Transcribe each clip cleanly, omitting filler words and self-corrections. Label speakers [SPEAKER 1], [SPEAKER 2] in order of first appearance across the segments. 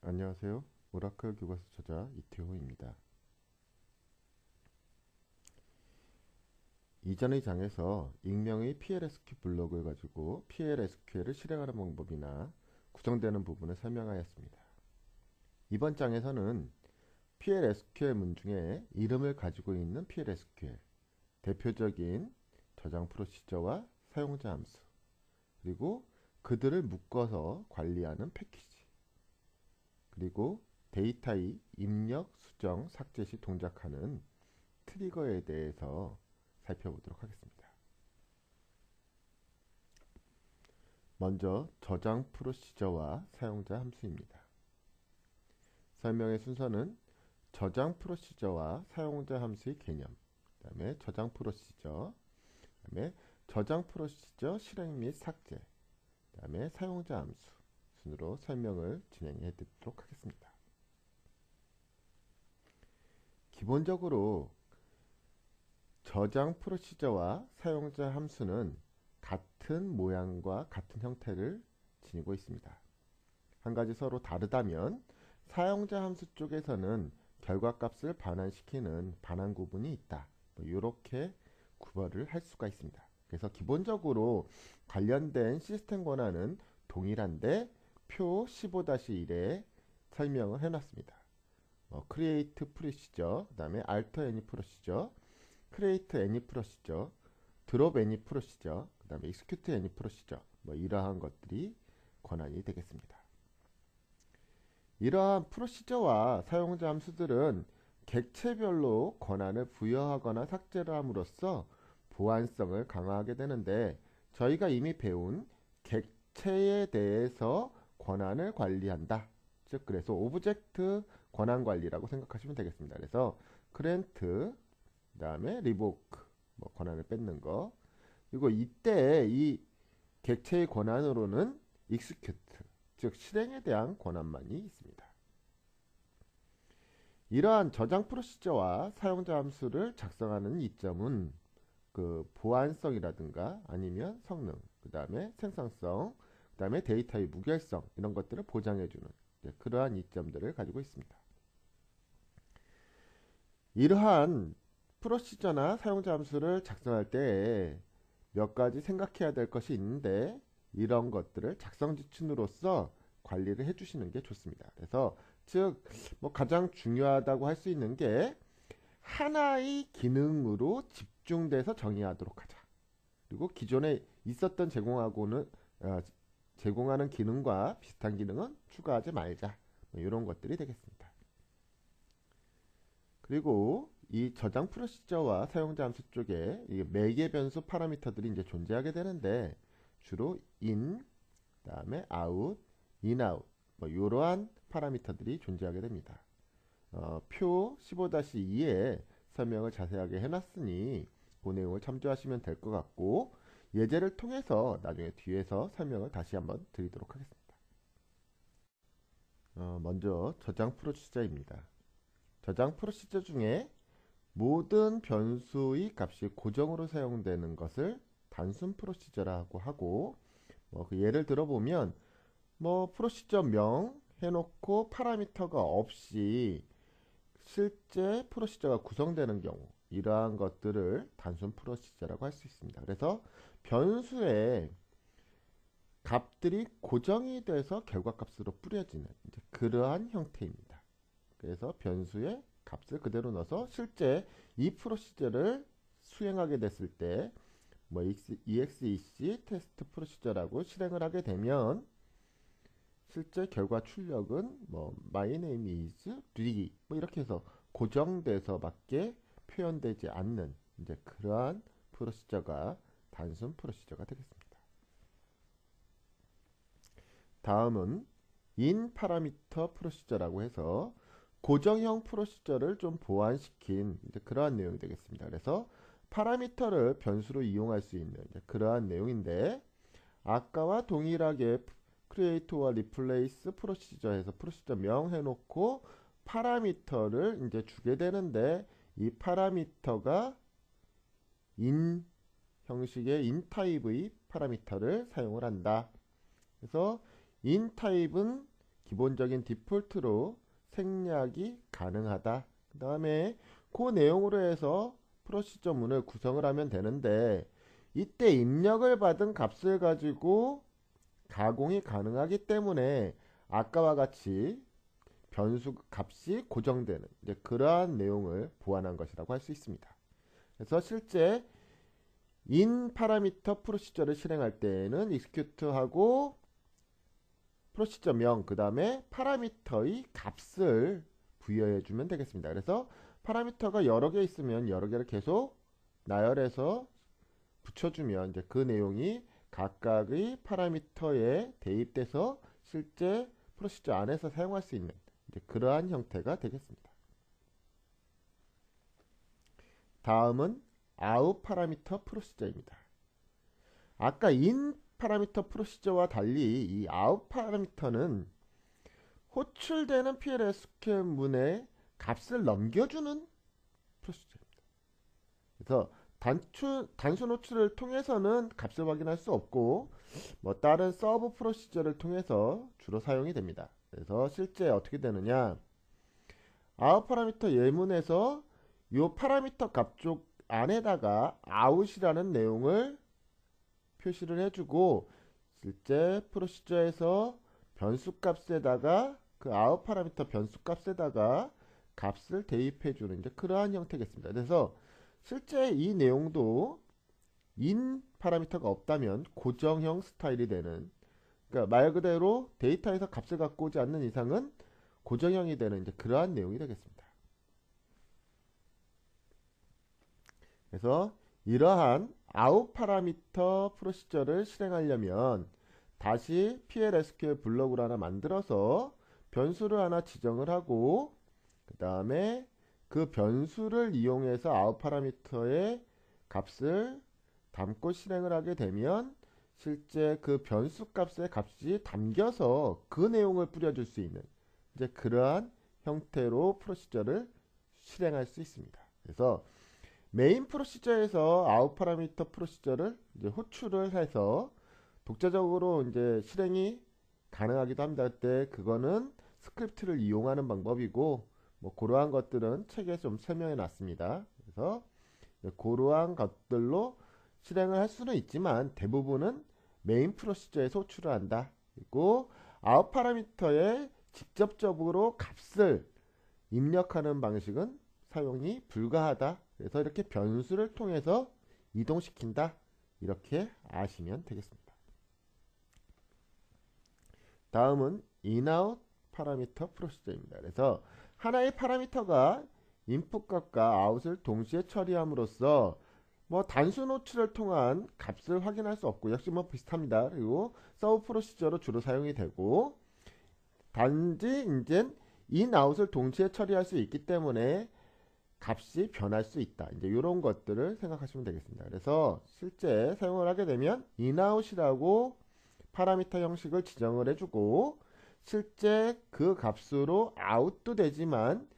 [SPEAKER 1] 안녕하세요. 오라클 교과서 저자 이태호입니다. 이전의 장에서 익명의 PLSQ 블록을 가지고 PLSQL을 실행하는 방법이나 구성되는 부분을 설명하였습니다. 이번 장에서는 PLSQL 문 중에 이름을 가지고 있는 PLSQL, 대표적인 저장 프로시저와 사용자 함수, 그리고 그들을 묶어서 관리하는 패키지, 그리고 데이터의 입력, 수정, 삭제 시 동작하는 트리거에 대해서 살펴보도록 하겠습니다. 먼저 저장 프로시저와 사용자 함수입니다. 설명의 순서는 저장 프로시저와 사용자 함수의 개념, 그 다음에 저장 프로시저, 그 다음에 저장 프로시저 실행 및 삭제, 그 다음에 사용자 함수 순으로 설명을 진행해 드리도록 하겠습니다. 기본적으로 저장 프로시저와 사용자 함수는 같은 모양과 같은 형태를 지니고 있습니다. 한 가지 서로 다르다면 사용자 함수 쪽에서는 결과값을 반환시키는 반환 구분이 있다. 이렇게 구별을 할 수가 있습니다. 그래서 기본적으로 관련된 시스템 권한은 동일한데 표 15-1에 설명을 해놨습니다. create procedure, 그 다음에 alter any procedure, create any procedure, drop any procedure, 그 다음에 execute any procedure, 이러한 것들이 권한이 되겠습니다. 이러한 프로시저와 사용자 함수들은 객체별로 권한을 부여하거나 삭제를 함으로써 보안성을 강화하게 되는데, 저희가 이미 배운 객체에 대해서 권한을 관리한다. 즉 그래서 오브젝트 권한 관리라고 생각하시면 되겠습니다. 그래서 grant, 그 다음에 revoke, 권한을 뺏는 거, 그리고 이때 이 객체의 권한으로는 execute, 즉 실행에 대한 권한만이 있습니다. 이러한 저장 프로시저와 사용자 함수를 작성하는 이점은 그 보안성이라든가 아니면 성능, 그 다음에 생산성, 그 다음에 데이터의 무결성, 이런 것들을 보장해주는 그러한 이점들을 가지고 있습니다. 이러한 프로시저나 사용자 함수를 작성할 때 몇 가지 생각해야 될 것이 있는데, 이런 것들을 작성 지침으로써 관리를 해주시는 게 좋습니다. 그래서 즉 가장 중요하다고 할 수 있는 게 하나의 기능으로 집중돼서 정의하도록 하자. 그리고 기존에 있었던 제공하는 기능과 비슷한 기능은 추가하지 말자. 이런 것들이 되겠습니다. 그리고 이 저장 프로시저와 사용자 함수 쪽에 매개 변수 파라미터들이 이제 존재하게 되는데, 주로 in, 그다음에 out, in, out, 이러한 파라미터들이 존재하게 됩니다. 표 15-2에 설명을 자세하게 해놨으니 그 내용을 참조하시면 될 것 같고, 예제를 통해서 나중에 뒤에서 설명을 다시 한번 드리도록 하겠습니다. 먼저 저장 프로시저입니다. 저장 프로시저 중에 모든 변수의 값이 고정으로 사용되는 것을 단순 프로시저라고 하고, 그 예를 들어보면 프로시저 명 해놓고 파라미터가 없이 실제 프로시저가 구성되는 경우, 이러한 것들을 단순 프로시저라고 할 수 있습니다. 그래서 변수의 값들이 고정이 돼서 결과값으로 뿌려지는 그러한 형태입니다. 그래서 변수의 값을 그대로 넣어서 실제 이 프로시저를 수행하게 됐을 때 exec 테스트 프로시저라고 실행을 하게 되면 실제 결과 출력은 my name is 리 이렇게 해서 고정돼서 밖에 표현되지 않는 그러한 프로시저가 단순 프로시저가 되겠습니다. 다음은 in 파라미터 프로시저라고 해서 고정형 프로시저를 좀 보완시킨 그러한 내용이 되겠습니다. 그래서 파라미터를 변수로 이용할 수 있는 그러한 내용인데, 아까와 동일하게 create와 replace 프로시저에서 프로시저 명 해놓고 파라미터를 주게 되는데, 이 파라미터가 in 형식의 in 타입의 파라미터를 사용을 한다. 그래서 in 타입은 기본적인 디폴트로 생략이 가능하다. 그 다음에 그 내용으로 해서 프로시저문을 구성을 하면 되는데, 이때 입력을 받은 값을 가지고 가공이 가능하기 때문에 아까와 같이 변수 값이 고정되는 이제 그러한 내용을 보완한 것이라고 할 수 있습니다. 그래서 실제 in 파라미터 프로시저를 실행할 때에는 execute하고 프로시저명 그 다음에 파라미터의 값을 부여해 주면 되겠습니다. 그래서 파라미터가 여러 개 있으면 여러 개를 계속 나열해서 붙여주면 이제 그 내용이 각각의 파라미터에 대입돼서 실제 프로시저 안에서 사용할 수 있는 이제 그러한 형태가 되겠습니다. 다음은 out 파라미터 프로시저입니다. 아까 in 파라미터 프로시저와 달리 이 out 파라미터는 호출되는 PLSQL 문에 값을 넘겨주는 프로시저입니다. 그래서 단순 호출을 통해서는 값을 확인할 수 없고 뭐 다른 서브 프로시저를 통해서 주로 사용이 됩니다. 그래서 실제 어떻게 되느냐, out 파라미터 예문에서 이 파라미터 값 쪽 안에다가 out이라는 내용을 표시를 해주고 실제 프로시저에서 변수값에다가 그 out 파라미터 변수값에다가 값을 대입해주는 이제 그러한 형태겠습니다. 그래서 실제 이 내용도 in 파라미터가 없다면 고정형 스타일이 되는, 그러니까 말 그대로 데이터에서 값을 갖고 오지 않는 이상은 고정형이 되는 이제 그러한 내용이 되겠습니다. 그래서 이러한 out 파라미터 프로시저를 실행하려면 다시 PLSQL 블록을 하나 만들어서 변수를 하나 지정을 하고 그 다음에 그 변수를 이용해서 out 파라미터의 값을 담고 실행을 하게 되면 실제 그 변수 값의 값이 담겨서 그 내용을 뿌려줄 수 있는 이제 그러한 형태로 프로시저를 실행할 수 있습니다. 그래서 메인 프로시저에서 out 파라미터 프로시저를 이제 호출을 해서 독자적으로 이제 실행이 가능하기도 합니다. 그때 그거는 스크립트를 이용하는 방법이고 뭐 그러한 것들은 책에 좀 설명해 놨습니다. 그래서 그러한 것들로 실행을 할 수는 있지만 대부분은 메인 프로시저에서 호출을 한다. 그리고 out 파라미터에 직접적으로 값을 입력하는 방식은 사용이 불가하다. 그래서 이렇게 변수를 통해서 이동시킨다. 이렇게 아시면 되겠습니다. 다음은 in-out 파라미터 프로시저입니다. 그래서 하나의 파라미터가 인풋 값과 out을 동시에 처리함으로써 뭐 단순 호출을 통한 값을 확인할 수 없고 역시 뭐 비슷합니다. 그리고 서브 프로시저로 주로 사용이 되고 단지 이제 in-out을 동시에 처리할 수 있기 때문에 값이 변할 수 있다. 이제 이런 것들을 생각하시면 되겠습니다. 그래서 실제 사용을 하게 되면 in-out이라고 파라미터 형식을 지정을 해주고 실제 그 값으로 out도 되지만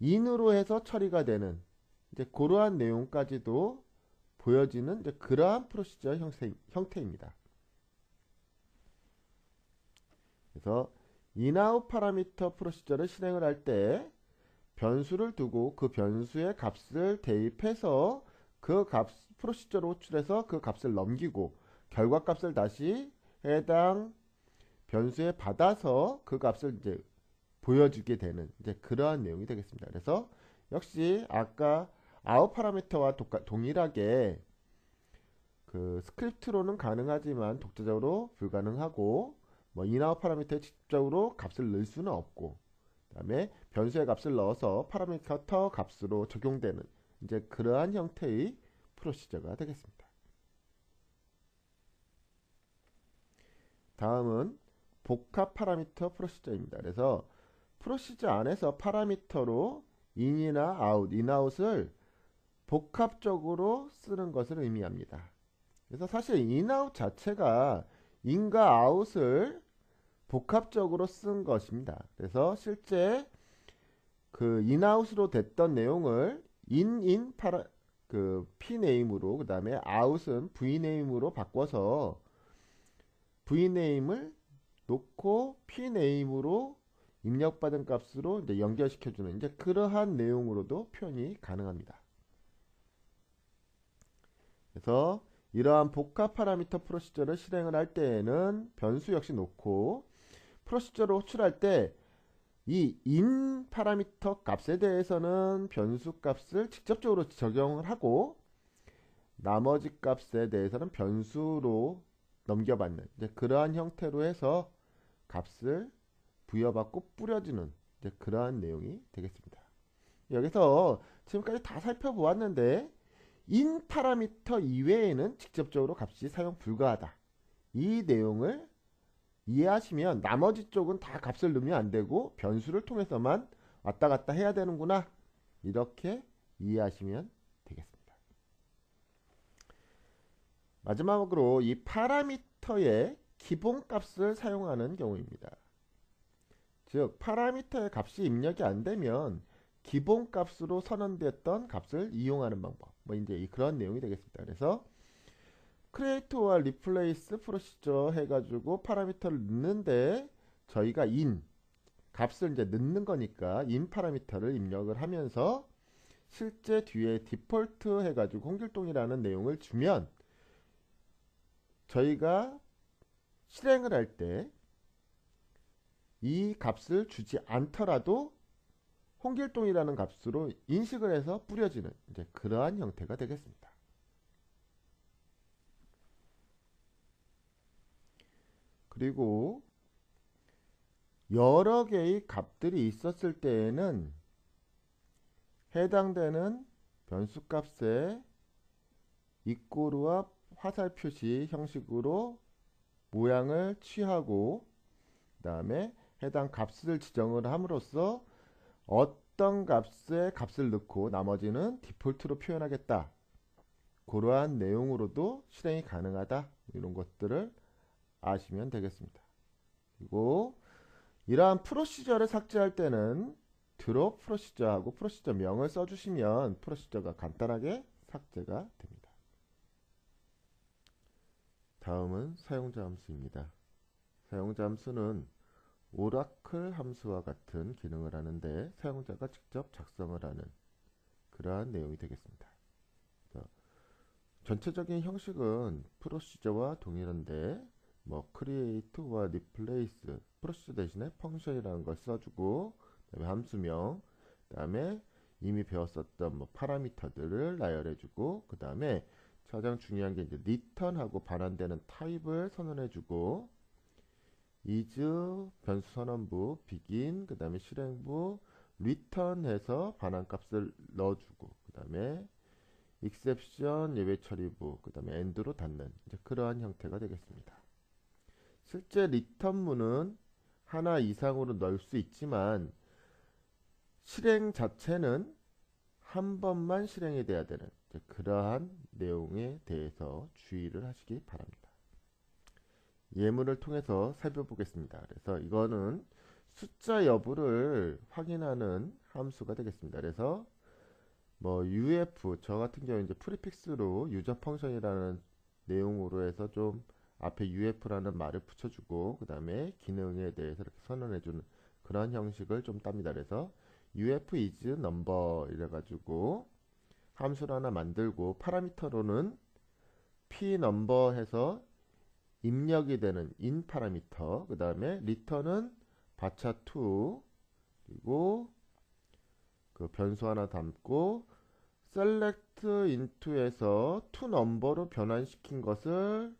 [SPEAKER 1] in으로 해서 처리가 되는 이제 그러한 내용까지도 보여지는 이제 그러한 프로시저 형태입니다. 그래서 in-out 파라미터 프로시저를 실행을 할 때 변수를 두고 그 변수의 값을 대입해서 그 값 프로시저로 호출해서 그 값을 넘기고 결과값을 다시 해당 변수에 받아서 그 값을 이제 보여주게 되는 이제 그러한 내용이 되겠습니다. 그래서 역시 아까 out 파라미터와 동일하게 그 스크립트로는 가능하지만 독자적으로 불가능하고 뭐 in-out 파라미터에 직접적으로 값을 넣을 수는 없고 그 다음에 변수의 값을 넣어서 파라미터 값으로 적용되는 이제 그러한 형태의 프로시저가 되겠습니다. 다음은 복합 파라미터 프로시저입니다. 그래서 프로시저 안에서 파라미터로 in이나 out, in-out을 복합적으로 쓰는 것을 의미합니다. 그래서 사실 in-out 자체가 in과 out을 복합적으로 쓴 것입니다. 그래서 실제 그 in-out으로 됐던 내용을 그 pname으로 그 다음에 out은 vname으로 바꿔서 vname을 놓고 pname으로 입력받은 값으로 이제 연결시켜주는 이제 그러한 내용으로도 표현이 가능합니다. 그래서 이러한 복합 파라미터 프로시저를 실행을 할 때에는 변수 역시 놓고 프로시저를 호출할 때 이 in 파라미터 값에 대해서는 변수 값을 직접적으로 적용을 하고 나머지 값에 대해서는 변수로 넘겨받는 이제 그러한 형태로 해서 값을 부여받고 뿌려주는 이제 그러한 내용이 되겠습니다. 여기서 지금까지 다 살펴보았는데 in 파라미터 이외에는 직접적으로 값이 사용 불가하다. 이 내용을 이해하시면 나머지 쪽은 다 값을 넣으면 안 되고 변수를 통해서만 왔다 갔다 해야 되는구나. 이렇게 이해하시면 되겠습니다. 마지막으로 이 파라미터의 기본값을 사용하는 경우입니다. 즉 파라미터의 값이 입력이 안 되면 기본값으로 선언됐던 값을 이용하는 방법. 뭐 이제 그런 내용이 되겠습니다. 그래서 크리에이트와 리플레이스 프로시저 해가지고 파라미터를 넣는데 저희가 in 값을 이제 넣는 거니까 in 파라미터를 입력을 하면서 실제 뒤에 디폴트 해가지고 홍길동이라는 내용을 주면 저희가 실행을 할 때 이 값을 주지 않더라도 홍길동이라는 값으로 인식을 해서 뿌려지는 이제 그러한 형태가 되겠습니다. 그리고 여러 개의 값들이 있었을 때에는 해당되는 변수값의 이꼬르와 화살 표시 형식으로 모양을 취하고 그 다음에 해당 값을 지정을 함으로써 어떤 값에 값을 넣고 나머지는 디폴트로 표현하겠다. 그러한 내용으로도 실행이 가능하다. 이런 것들을 아시면 되겠습니다. 그리고 이러한 프로시저를 삭제할 때는 드롭 프로시저하고 프로시저 명을 써주시면 프로시저가 간단하게 삭제가 됩니다. 다음은 사용자 함수입니다. 사용자 함수는 오라클 함수와 같은 기능을 하는데 사용자가 직접 작성을 하는 그러한 내용이 되겠습니다. 전체적인 형식은 프로시저와 동일한데 뭐 create와 replace 프로시저 대신에 펑션이라는 걸 써주고 그다음에 함수명 그다음에 이미 배웠었던 뭐 파라미터들을 나열해주고 그 다음에 가장 중요한 게 이제 return하고 반환되는 타입을 선언해주고 is 변수 선언부 begin 그 다음에 실행부 return해서 반환값을 넣어주고 그 다음에 exception 예외 처리부 그 다음에 end로 닫는 이제 그러한 형태가 되겠습니다. 실제 return문은 하나 이상으로 넣을 수 있지만 실행 자체는 한 번만 실행이 돼야 되는 그러한 내용에 대해서 주의를 하시기 바랍니다. 예문을 통해서 살펴보겠습니다. 그래서 이거는 숫자 여부를 확인하는 함수가 되겠습니다. 그래서 뭐 UF 저 같은 경우 이제 프리픽스로 유저 펑션이라는 내용으로 해서 좀 앞에 UF라는 말을 붙여주고 그 다음에 기능에 대해서 이렇게 선언해주는 그런 형식을 좀 땁니다. 그래서 UF is number 이래가지고 함수를 하나 만들고 파라미터로는 p number 해서 입력이 되는 in 파라미터 그 다음에 return은 바차2 그리고 그 변수 하나 담고 select into에서 to number로 변환시킨 것을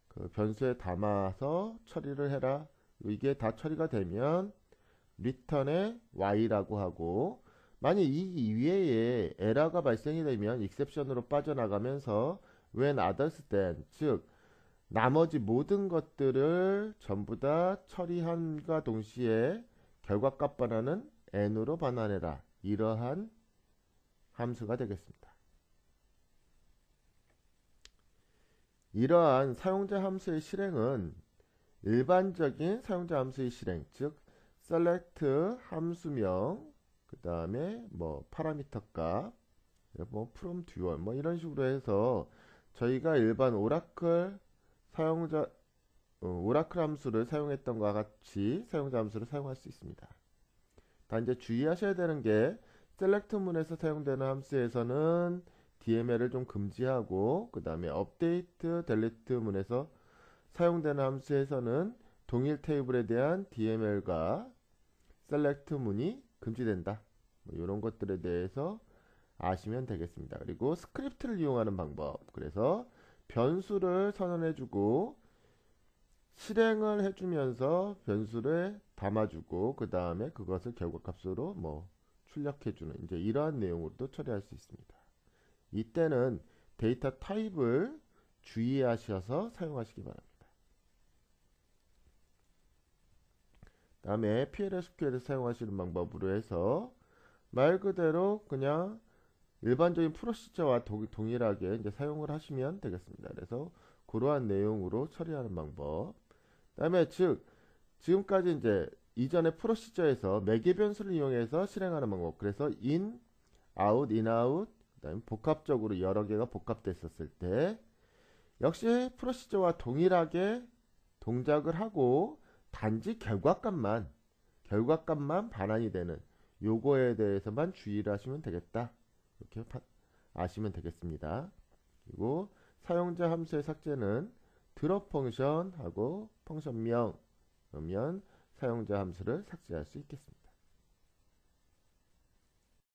[SPEAKER 1] 그 변수에 담아서 처리를 해라. 이게 다 처리가 되면 return에 y라고 하고 만약 이 이외에 에러가 발생이 되면 exception으로 빠져나가면서 when others than 즉 나머지 모든 것들을 전부 다 처리함과 동시에 결과값 반환은 n으로 반환해라. 이러한 함수가 되겠습니다. 이러한 사용자 함수의 실행은 일반적인 사용자 함수의 실행, 즉 select 함수명, 그 다음에 뭐 파라미터 값, 뭐 from dual, 뭐 이런 식으로 해서 저희가 일반 오라클 사용자 오라클 함수를 사용했던 것과 같이 사용자 함수를 사용할 수 있습니다. 단지 주의하셔야 되는 게 select 문에서 사용되는 함수에서는 DML을 좀 금지하고 그 다음에 update, delete 문에서 사용되는 함수에서는 동일 테이블에 대한 DML과 select 문이 금지된다. 뭐 이런 것들에 대해서 아시면 되겠습니다. 그리고 스크립트를 이용하는 방법. 그래서 변수를 선언해주고 실행을 해주면서 변수를 담아주고 그 다음에 그것을 결과값으로 뭐 출력해주는 이제 이러한 내용으로도 처리할 수 있습니다. 이때는 데이터 타입을 주의하셔서 사용하시기 바랍니다. 다음에 PLSQL을 사용하시는 방법으로 해서 말 그대로 그냥 일반적인 프로시저와 동일하게 이제 사용을 하시면 되겠습니다. 그래서 그러한 내용으로 처리하는 방법. 다음에 지금까지 이제 이전의 프로시저에서 매개 변수를 이용해서 실행하는 방법. 그래서 in, out, in, out, 그다음에 복합적으로 여러 개가 복합됐었을 때 역시 프로시저와 동일하게 동작을 하고 단지 결과값만 반환이 되는 요거에 대해서만 주의를 하시면 되겠다. 이렇게 아시면 되겠습니다. 그리고 사용자 함수의 삭제는 드롭 펑션하고 펑션명 그러면 사용자 함수를 삭제할 수 있겠습니다.